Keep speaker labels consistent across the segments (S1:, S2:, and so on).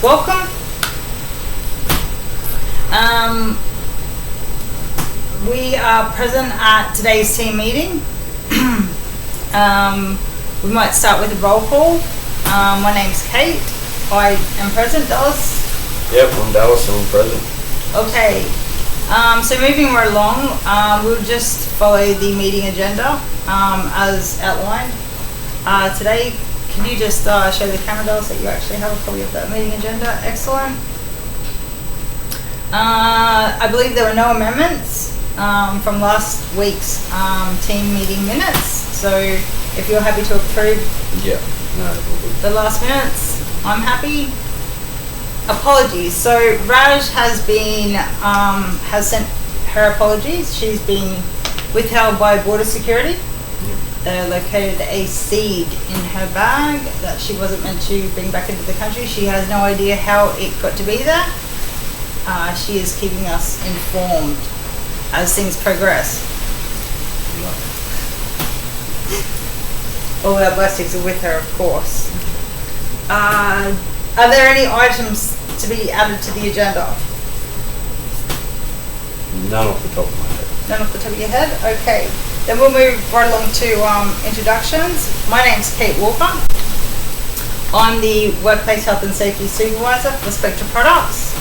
S1: Welcome. We are present at today's team meeting. We might start with a roll call. My name's Kate. I am present. Dallas?
S2: Yep, I'm Dallas and I'm present.
S1: Okay. So moving right along, we'll just follow the meeting agenda as outlined. Today, can you just show the camera, Dallas, that you actually have a copy of that meeting agenda? Excellent. I believe there were no amendments from last week's team meeting minutes. So if you're happy to approve the last minutes, I'm happy. Apologies. So Raj has been has sent her apologies. She's been withheld by border security. They located a seed in her bag that she wasn't meant to bring back into the country. She has no idea how it got to be there. She is keeping us informed as things progress. All our blessings are with her, of course. Are there any items to be added to the agenda?
S2: None off the top of my head.
S1: None off the top of your head? Okay. Then we'll move right along to introductions. My name's Kate Walker. I'm the Workplace Health and Safety Supervisor for Spectra Products.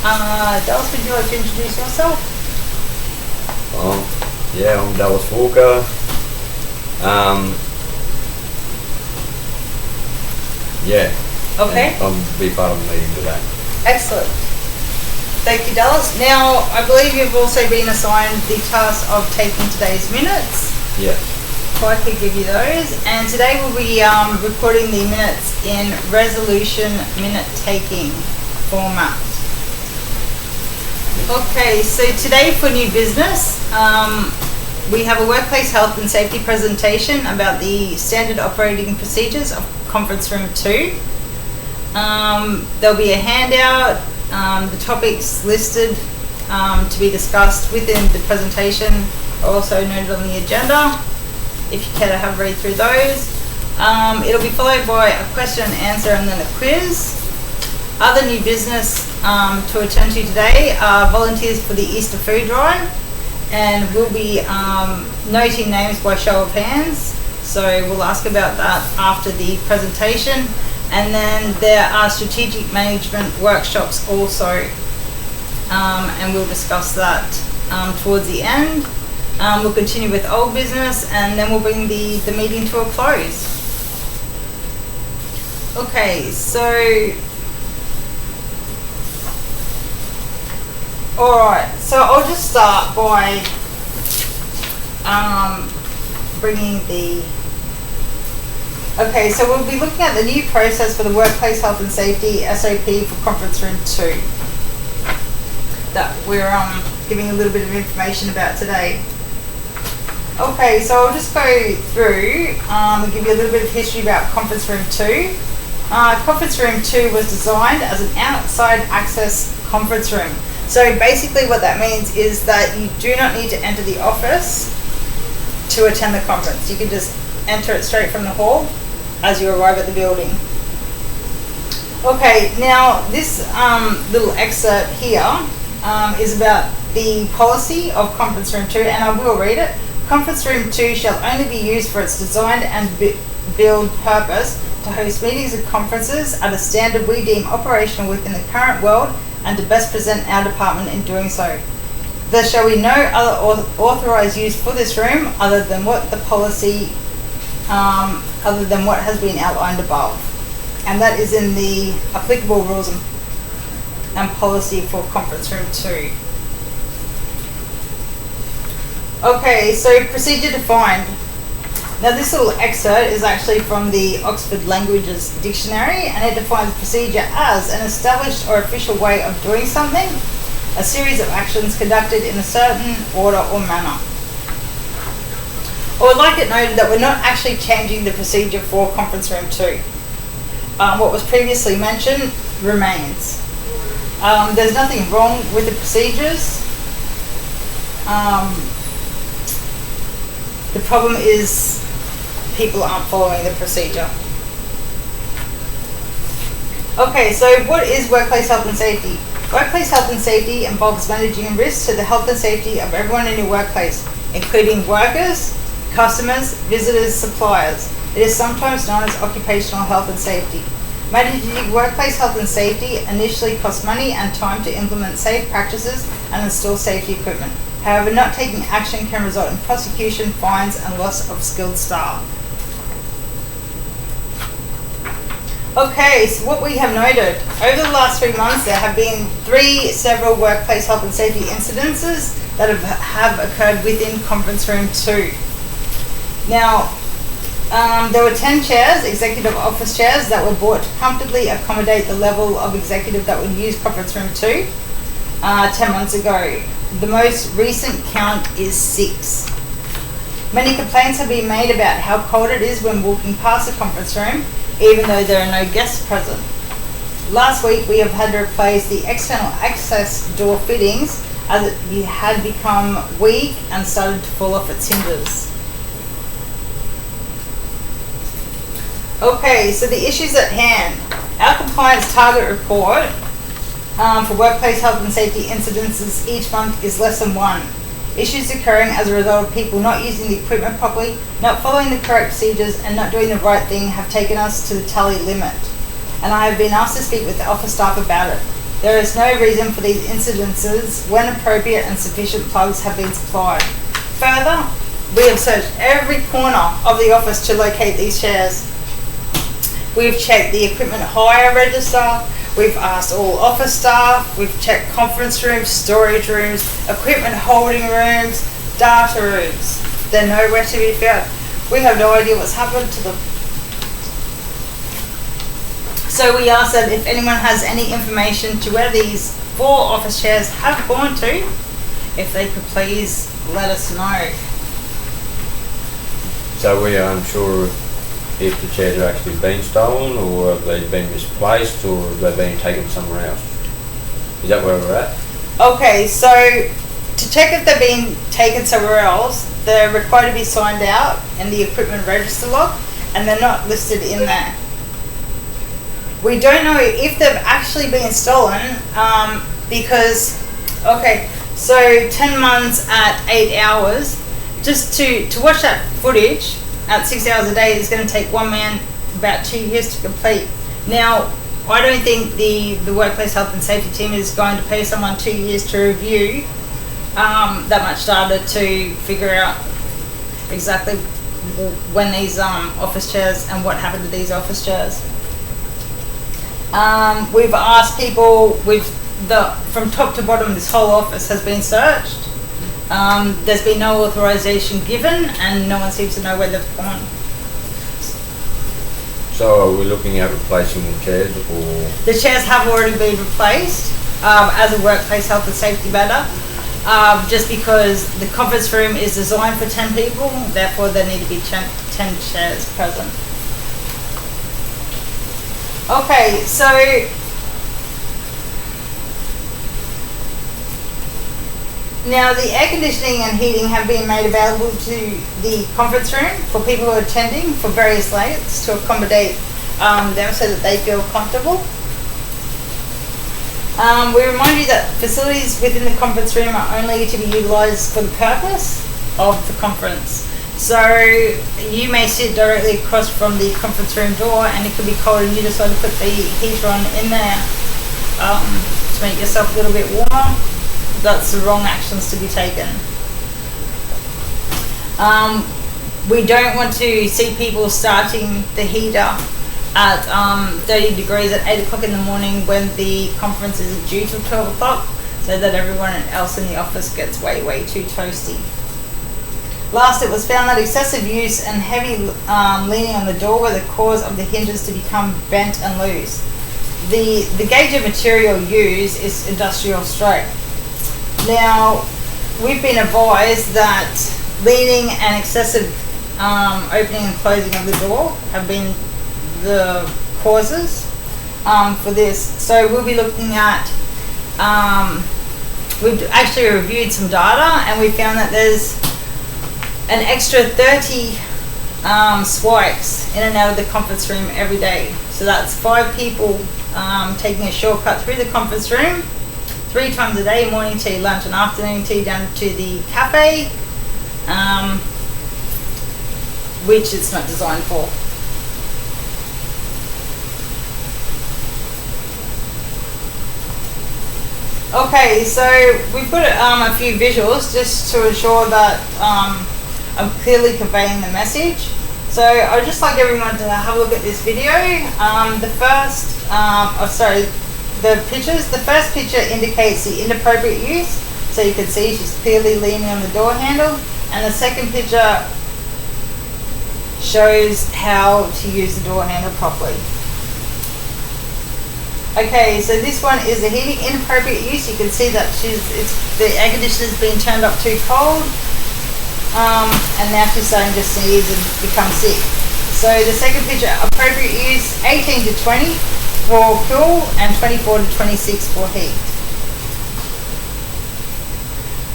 S1: Dallas, would you like to introduce yourself?
S2: Yeah, I'm Dallas Walker. Yeah.
S1: Okay.
S2: I'm be part of the meeting today.
S1: Excellent. Thank you, Dallas. Now, I believe you've also been assigned the task of taking today's minutes.
S2: Yeah.
S1: So I could give you those. And today we'll be recording the minutes in resolution minute taking format. Okay, so today for new business, we have a workplace health and safety presentation about the standard operating procedures of conference room 2. There'll be a handout, the topics listed to be discussed within the presentation are also noted on the agenda, if you care to have a read through those. It'll be followed by a question and answer and then a quiz. Other new business to attend to today are volunteers for the Easter food drive, and we'll be noting names by show of hands, so we'll ask about that after the presentation. And then there are strategic management workshops also, and we'll discuss that towards the end. We'll continue with old business, and then we'll bring the meeting to a close. Okay, so alright, so I'll just start by bringing the... Okay, so we'll be looking at the new process for the Workplace Health and Safety SOP for Conference Room 2 that we're giving a little bit of information about today. Okay, so I'll just go through and give you a little bit of history about Conference Room 2. Conference Room 2 was designed as an outside access conference room. So basically what that means is that you do not need to enter the office to attend the conference. You can just enter it straight from the hall as you arrive at the building. Okay, now this little excerpt here is about the policy of Conference Room 2, and I will read it. Conference Room 2 shall only be used for its designed and build purpose to host meetings and conferences at a standard we deem operational within the current world and to best present our department in doing so. There shall be no other authorised use for this room other than what the policy other than what has been outlined above, and that is in the applicable rules and policy for Conference Room 2. Okay, so procedure defined. Now this little excerpt is actually from the Oxford Languages Dictionary, and it defines procedure as an established or official way of doing something, a series of actions conducted in a certain order or manner. I would like it noted that we're not actually changing the procedure for Conference Room 2. What was previously mentioned remains. There's nothing wrong with the procedures. The problem is people aren't following the procedure. Okay, so what is workplace health and safety? Workplace health and safety involves managing risks to the health and safety of everyone in your workplace, including workers, customers, visitors, suppliers. It is sometimes known as occupational health and safety. Managing workplace health and safety initially costs money and time to implement safe practices and install safety equipment. However, not taking action can result in prosecution, fines, and loss of skilled staff. Okay, so what we have noted, over the last 3 months there have been several workplace health and safety incidences that have occurred within conference room 2. Now, there were 10 chairs, executive office chairs, that were bought to comfortably accommodate the level of executive that would use conference room 2 10 months ago. The most recent count is 6. Many complaints have been made about how cold it is when walking past the conference room, even though there are no guests present. Last week we have had to replace the external access door fittings as it had become weak and started to fall off its hinges. Okay, so the issues at hand. Our compliance target report for workplace health and safety incidences each month is less than 1. Issues occurring as a result of people not using the equipment properly, not following the correct procedures, and not doing the right thing have taken us to the tally limit. And I have been asked to speak with the office staff about it. There is no reason for these incidences when appropriate and sufficient plugs have been supplied. Further, we have searched every corner of the office to locate these chairs. We've checked the equipment hire register, we've asked all office staff, we've checked conference rooms, storage rooms, equipment holding rooms, data rooms. They're nowhere to be found. We have no idea what's happened to them. So we ask that if anyone has any information to where these 4 office chairs have gone to, if they could please let us know.
S2: So we are unsure if the chairs are actually been stolen, or have they been misplaced, or have they been taken somewhere else? Is that where we're at?
S1: Okay, so to check if they're being taken somewhere else, they're required to be signed out in the equipment register log, and they're not listed in there. We don't know if they've actually been stolen because, okay, so 10 months at 8 hours, just to watch that footage at 6 hours a day is going to take one man about 2 years to complete. Now, I don't think the workplace health and safety team is going to pay someone 2 years to review that much data to figure out exactly when these office chairs and what happened to these office chairs. We've asked people from top to bottom, this whole office has been searched. There's been no authorization given, and no one seems to know where they've gone.
S2: So are we looking at replacing the chairs, or?
S1: The chairs have already been replaced as a workplace health and safety matter, just because the conference room is designed for 10 people, therefore there need to be 10 chairs present. Okay, so now the air conditioning and heating have been made available to the conference room for people who are attending for various lengths to accommodate them so that they feel comfortable. We remind you that facilities within the conference room are only to be utilised for the purpose of the conference. So you may sit directly across from the conference room door and it could be cold and you decide to put the heater on in there to make yourself a little bit warmer. That's the wrong actions to be taken. We don't want to see people starting the heater at 30 degrees at 8 o'clock in the morning when the conference isn't due till 12 o'clock, so that everyone else in the office gets way too toasty. Last, it was found that excessive use and heavy leaning on the door were the cause of the hinges to become bent and loose. The gauge of material used is industrial strength. Now, we've been advised that leaning and excessive opening and closing of the door have been the causes for this. So we'll be looking at, we've actually reviewed some data and we found that there's an extra 30 swipes in and out of the conference room every day. So that's 5 people taking a shortcut through the conference room 3 times a day, morning tea, lunch and afternoon tea, down to the cafe, which it's not designed for. Okay, so we've put a few visuals just to ensure that I'm clearly conveying the message. So I'd just like everyone to have a look at this video. The pictures. The first picture indicates the inappropriate use, so you can see she's clearly leaning on the door handle, and the second picture shows how to use the door handle properly. Okay, so this one is the heating inappropriate use. You can see that the air conditioner's been turned up too cold, and now she's starting to sneeze and become sick. So the second picture, appropriate use, 18 to 20 for cool and 24 to 26 for heat.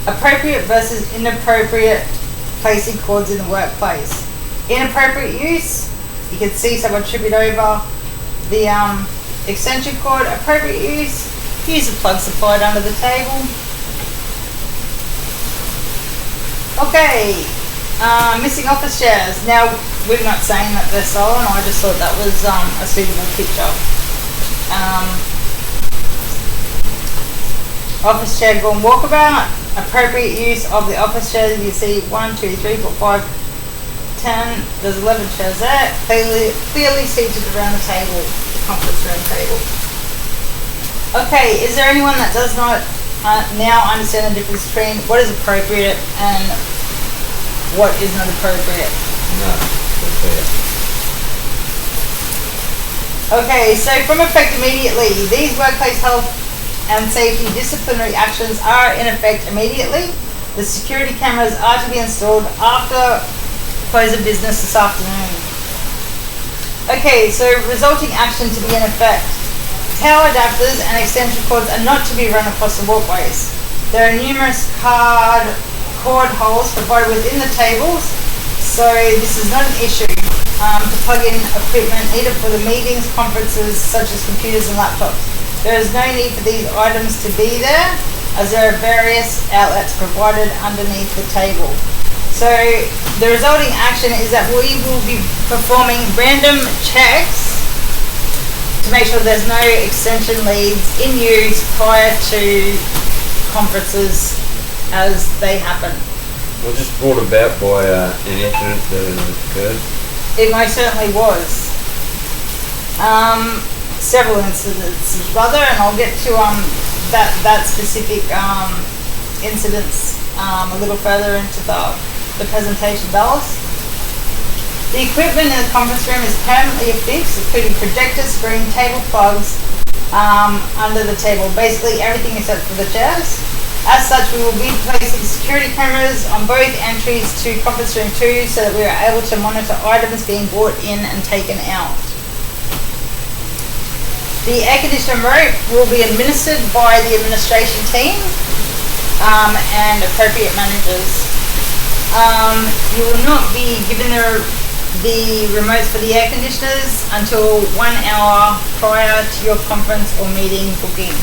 S1: Appropriate versus inappropriate placing cords in the workplace. Inappropriate use, you can see someone trip it over the extension cord. Appropriate use the plug supplied under the table. Okay, missing office chairs. Now, we're not saying that they're stolen, I just thought that was a suitable picture. Office chair gone walkabout. Appropriate use of the office chairs. You see 1, 2, 3, 4, 5, 10. There's 11 chairs there, clearly seated around the table, the conference room table. Okay, is there anyone that does not now understand the difference between what is appropriate and what is not appropriate?
S2: No, that's fair.
S1: Okay, so from effect immediately, these workplace health and safety disciplinary actions are in effect immediately. The security cameras are to be installed after close of business this afternoon. Okay, so resulting action to be in effect. Tower adapters and extension cords are not to be run across the walkways. There are numerous cord holes provided within the tables, so this is not an issue to plug in equipment needed for the meetings, conferences, such as computers and laptops. There is no need for these items to be there, as there are various outlets provided underneath the table. So the resulting action is that we will be performing random checks to make sure there's no extension leads in use prior to conferences as they happen.
S2: Was this brought about by an incident that occurred?
S1: It most certainly was. Several incidents rather, and I'll get to that specific incidents a little further into the presentation, Dallas. The equipment in the conference room is permanently affixed, including projector, screen, table plugs under the table. Basically everything except for the chairs. As such, we will be placing security cameras on both entries to conference room 2 so that we are able to monitor items being brought in and taken out. The air conditioner rope will be administered by the administration team and appropriate managers. You will not be given the remotes for the air conditioners until 1 hour prior to your conference or meeting booking.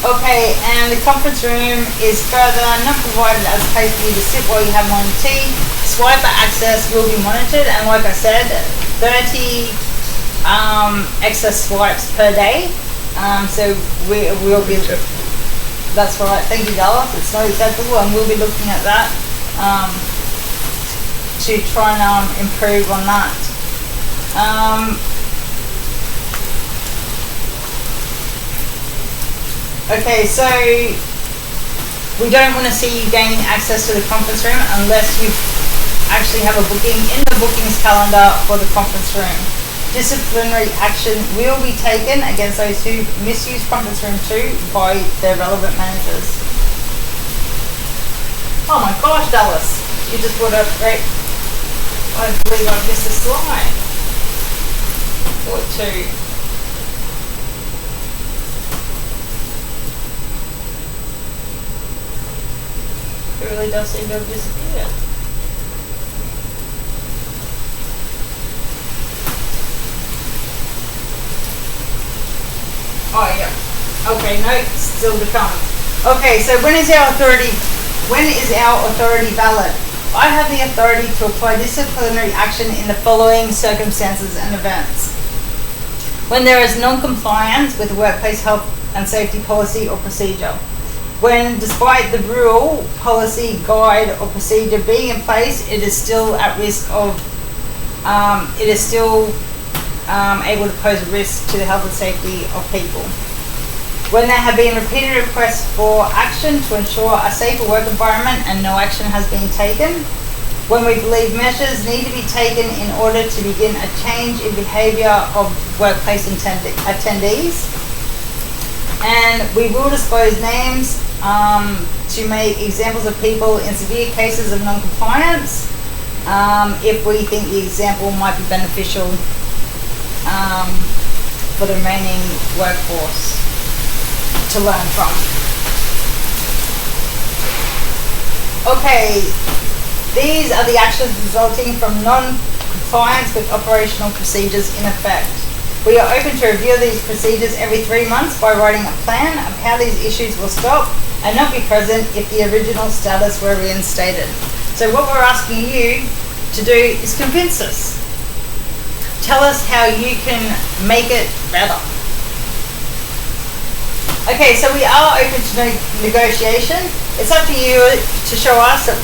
S1: Okay, and the conference room is further not provided as a place for you to sit while you have morning tea. Swiper access will be monitored, and like I said, 30 excess swipes per day. So we'll be. That's right. Thank you, Dallas. It's not acceptable, and we'll be looking at that to try and improve on that. Okay, so we don't want to see you gaining access to the conference room unless you actually have a booking in the bookings calendar for the conference room. Disciplinary action will be taken against those who misuse conference room 2 by their relevant managers. Oh my gosh, Dallas, you just brought up great. I believe I missed a slide. Or 2. It really does seem to have disappeared. Oh yeah. Okay, no, still to come. Okay, so when is our authority valid? I have the authority to apply disciplinary action in the following circumstances and events. When there is non-compliance with the workplace health and safety policy or procedure. When, despite the rule, policy, guide, or procedure being in place, it is still at risk of, able to pose a risk to the health and safety of people. When there have been repeated requests for action to ensure a safer work environment and no action has been taken. When we believe measures need to be taken in order to begin a change in behaviour of workplace attendees. And we will disclose names to make examples of people in severe cases of non-compliance if we think the example might be beneficial for the remaining workforce to learn from. Okay, these are the actions resulting from non-compliance with operational procedures in effect. We are open to review these procedures every 3 months by writing a plan of how these issues will stop and not be present if the original status were reinstated. So what we're asking you to do is convince us. Tell us how you can make it better. Okay, so we are open to negotiation. It's up to you to show us that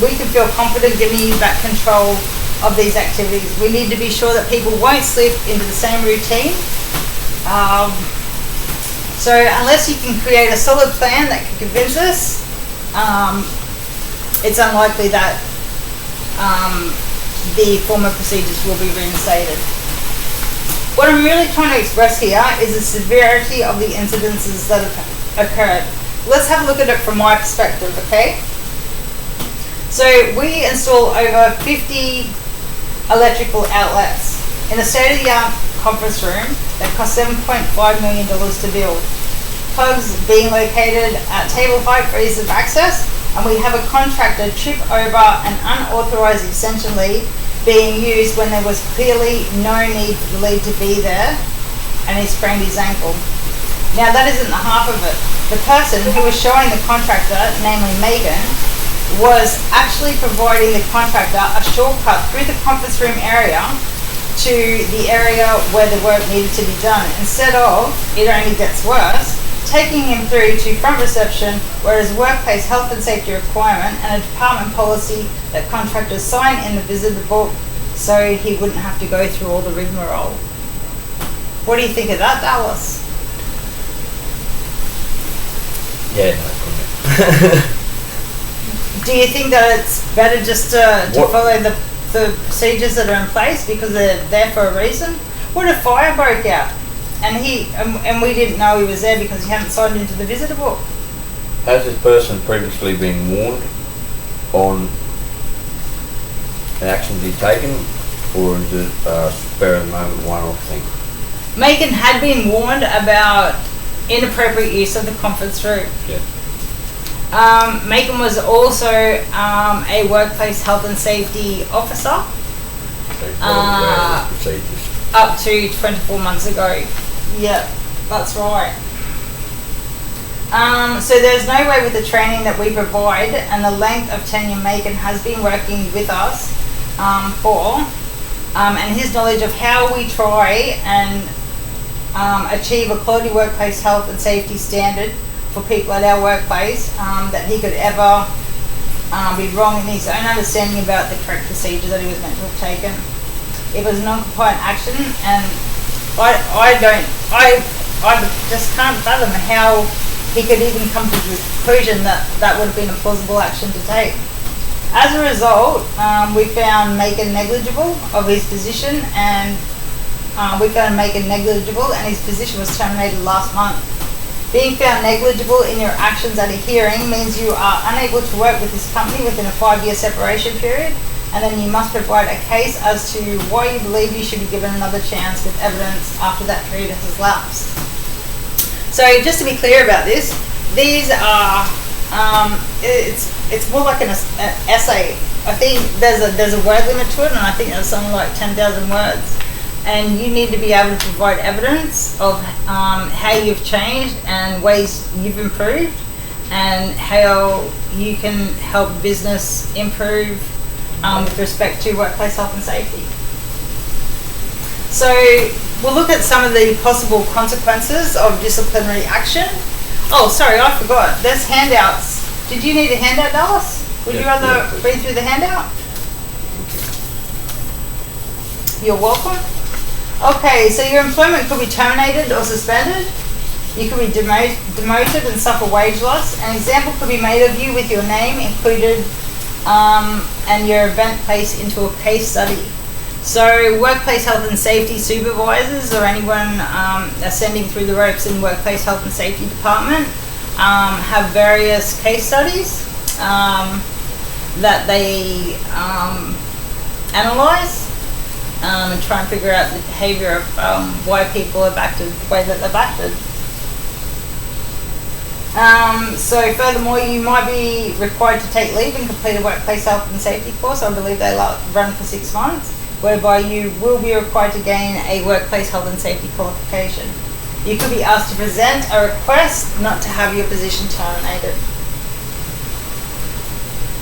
S1: we can feel confident giving you back control of these activities. We need to be sure that people won't slip into the same routine. So unless you can create a solid plan that can convince us, it's unlikely that the former procedures will be reinstated. What I'm really trying to express here is the severity of the incidences that have occurred. Let's have a look at it from my perspective, okay? So we install over 50 electrical outlets in a state-of-the-art conference room that cost $7.5 million to build. Plugs being located at table height for ease of access, and we have a contractor trip over an unauthorized extension lead being used when there was clearly no need for the lead to be there, and he sprained his ankle. Now that isn't the half of it. The person who was showing the contractor, namely Megan, was actually providing the contractor a shortcut through the conference room area to the area where the work needed to be done. Instead of, it only gets worse, taking him through to front reception where his workplace health and safety requirement and a department policy that contractors sign in the visitor book so he wouldn't have to go through all the rigmarole. What do you think of that, Dallas?
S2: Yeah, no comment.
S1: Do you think that it's better just to follow the procedures that are in place because they're there for a reason? What if a fire broke out and we didn't know he was there because he hadn't signed into the visitor book?
S2: Has this person previously been warned on the actions he's taken, or is it a spur of the moment one-off thing?
S1: Megan had been warned about inappropriate use of the conference room.
S2: Yeah.
S1: Megan was also a workplace health and safety officer up to 24 months ago. Yeah, that's right. So there's no way with the training that we provide and the length of tenure Megan has been working with us for, and his knowledge of how we try and achieve a quality workplace health and safety standard for people at our workplace, that he could ever be wrong in his own understanding about the correct procedure that he was meant to have taken. It was non-compliant action, and I just can't fathom how he could even come to the conclusion that that would have been a plausible action to take. As a result, we found Megan negligible of his position, and his position was terminated last month. Being found negligible in your actions at a hearing means you are unable to work with this company within a 5-year separation period, and then you must provide a case as to why you believe you should be given another chance with evidence after that period has lapsed. So just to be clear about this, these are, it's more like an essay. I think there's a word limit to it, and I think there's something like 10,000 words. and you need to be able to provide evidence of how you've changed and ways you've improved, and how you can help business improve with respect to workplace health and safety. So we'll look at some of the possible consequences of disciplinary action. Oh, sorry, I forgot. There's handouts. Did you need a handout, Dallas? Would you rather read through the handout? You're welcome. Okay, so your employment could be terminated or suspended. You could be demoted and suffer wage loss. An example could be made of you with your name included and your event placed into a case study. So workplace health and safety supervisors or anyone ascending through the ropes in workplace health and safety department have various case studies that they analyse and try and figure out the behaviour of why people have acted the way that they've acted. So furthermore, you might be required to take leave and complete a workplace health and safety course. I believe they run for 6 months, whereby you will be required to gain a workplace health and safety qualification. You could be asked to present a request not to have your position terminated.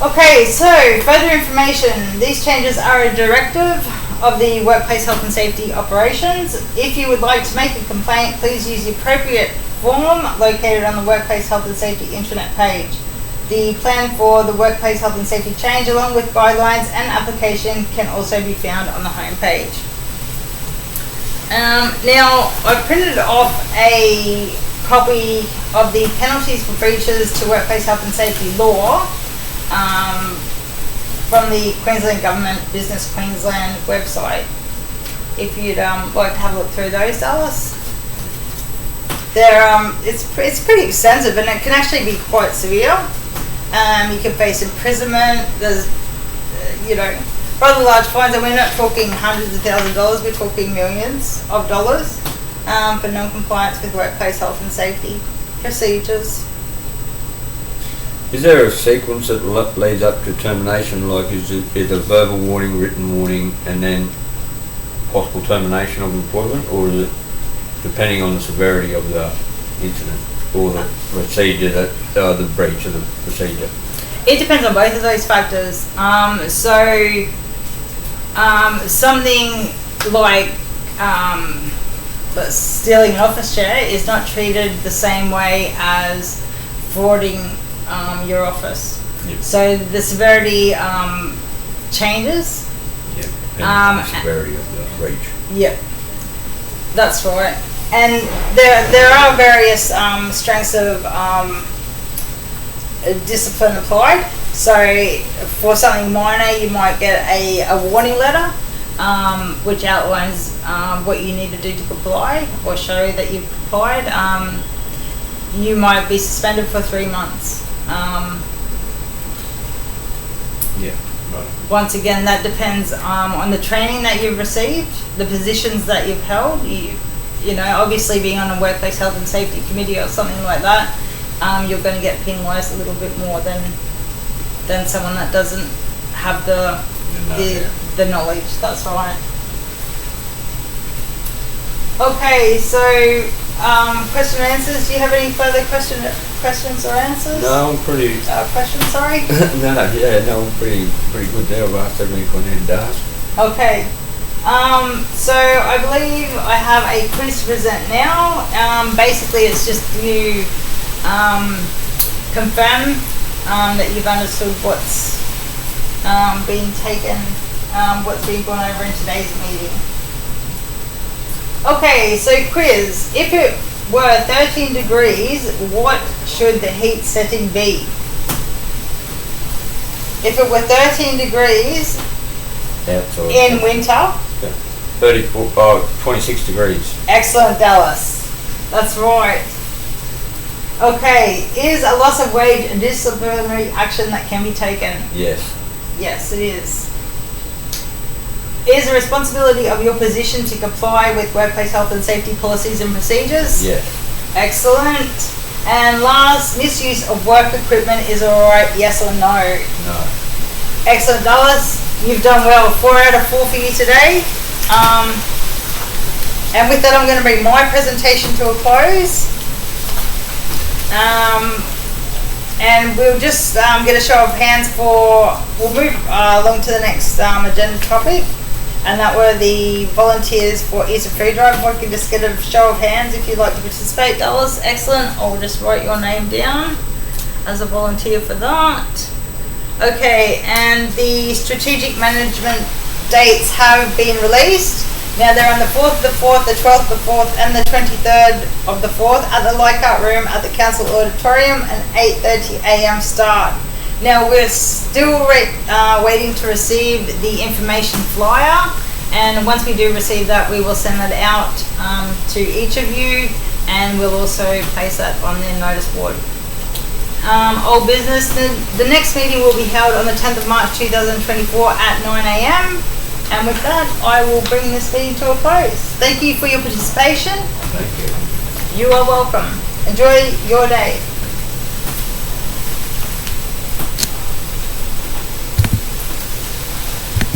S1: Okay, so further information. These changes are a directive of the Workplace Health and Safety Operations. If you would like to make a complaint, please use the appropriate form located on the Workplace Health and Safety intranet page. The plan for the Workplace Health and Safety change, along with guidelines and application, can also be found on the home page. Now, I printed off a copy of the penalties for breaches to workplace health and safety law from the Queensland Government Business Queensland website. If you'd like to have a look through those, Dallas. It's pretty extensive, and it can actually be quite severe. You can face imprisonment. There's, rather large fines, and we're not talking hundreds of thousands of dollars. We're talking millions of dollars for non-compliance with workplace health and safety procedures.
S2: Is there a sequence that leads up to termination? Like, is it a verbal warning, written warning, and then possible termination of employment, or is it depending on the severity of the incident or the procedure the breach of the procedure?
S1: It depends on both of those factors. Something like stealing an office chair is not treated the same way as frauding your office. Yep. So the severity changes.
S2: Yeah. The severity of the breach.
S1: Yep. That's right. And there are various strengths of discipline applied. So for something minor, you might get a warning letter, which outlines what you need to do to comply or show that you've complied. You might be suspended for 3 months.
S2: Right.
S1: Once again, that depends on the training that you've received, the positions that you've held. Obviously being on a workplace health and safety committee or something like that, you're going to get penalised a little bit more than someone that doesn't have the knowledge. That's right. Okay, so question and answers. Do you have any further questions or answers?
S2: No, I'm pretty.
S1: Questions, sorry.
S2: I'm pretty good there. I've asked everything I needed to ask.
S1: Okay. So I believe I have a quiz to present now. Basically, it's just you confirm that you've understood what's being taken, what's being gone over in today's meeting. Okay, so quiz. If it were 13 degrees, what should the heat setting be? If it were 13 degrees
S2: outside
S1: in winter,
S2: 26 degrees.
S1: Excellent, Dallas. That's right. Okay, is a loss of wage a disciplinary action that can be taken?
S2: Yes.
S1: Yes, it is. Is a responsibility of your position to comply with workplace health and safety policies and procedures?
S2: Yes.
S1: Excellent. And last, misuse of work equipment is alright, yes or no?
S2: No.
S1: Excellent, Dallas. You've done well. 4 out of 4 for you today. And with that, I'm going to bring my presentation to a close. And we'll just get a show of hands we'll move along to the next agenda topic. And that were the volunteers for Easter Food Drive. If I can just get a show of hands if you'd like to participate, Dallas. Excellent. I'll just write your name down as a volunteer for that. Okay, and the strategic management dates have been released. Now they're on the 4th of the 4th, the 12th of the 4th, and the 23rd of the 4th at the Leichhardt Room at the Council Auditorium, and 8:30 a.m. start. Now we're still waiting to receive the information flyer, and once we do receive that, we will send that out to each of you, and we'll also place that on the notice board. Old business, the next meeting will be held on the 10th of March 2024 at 9 a.m. And with that, I will bring this meeting to a close. Thank you for your participation.
S2: Thank you.
S1: You are welcome. Enjoy your day.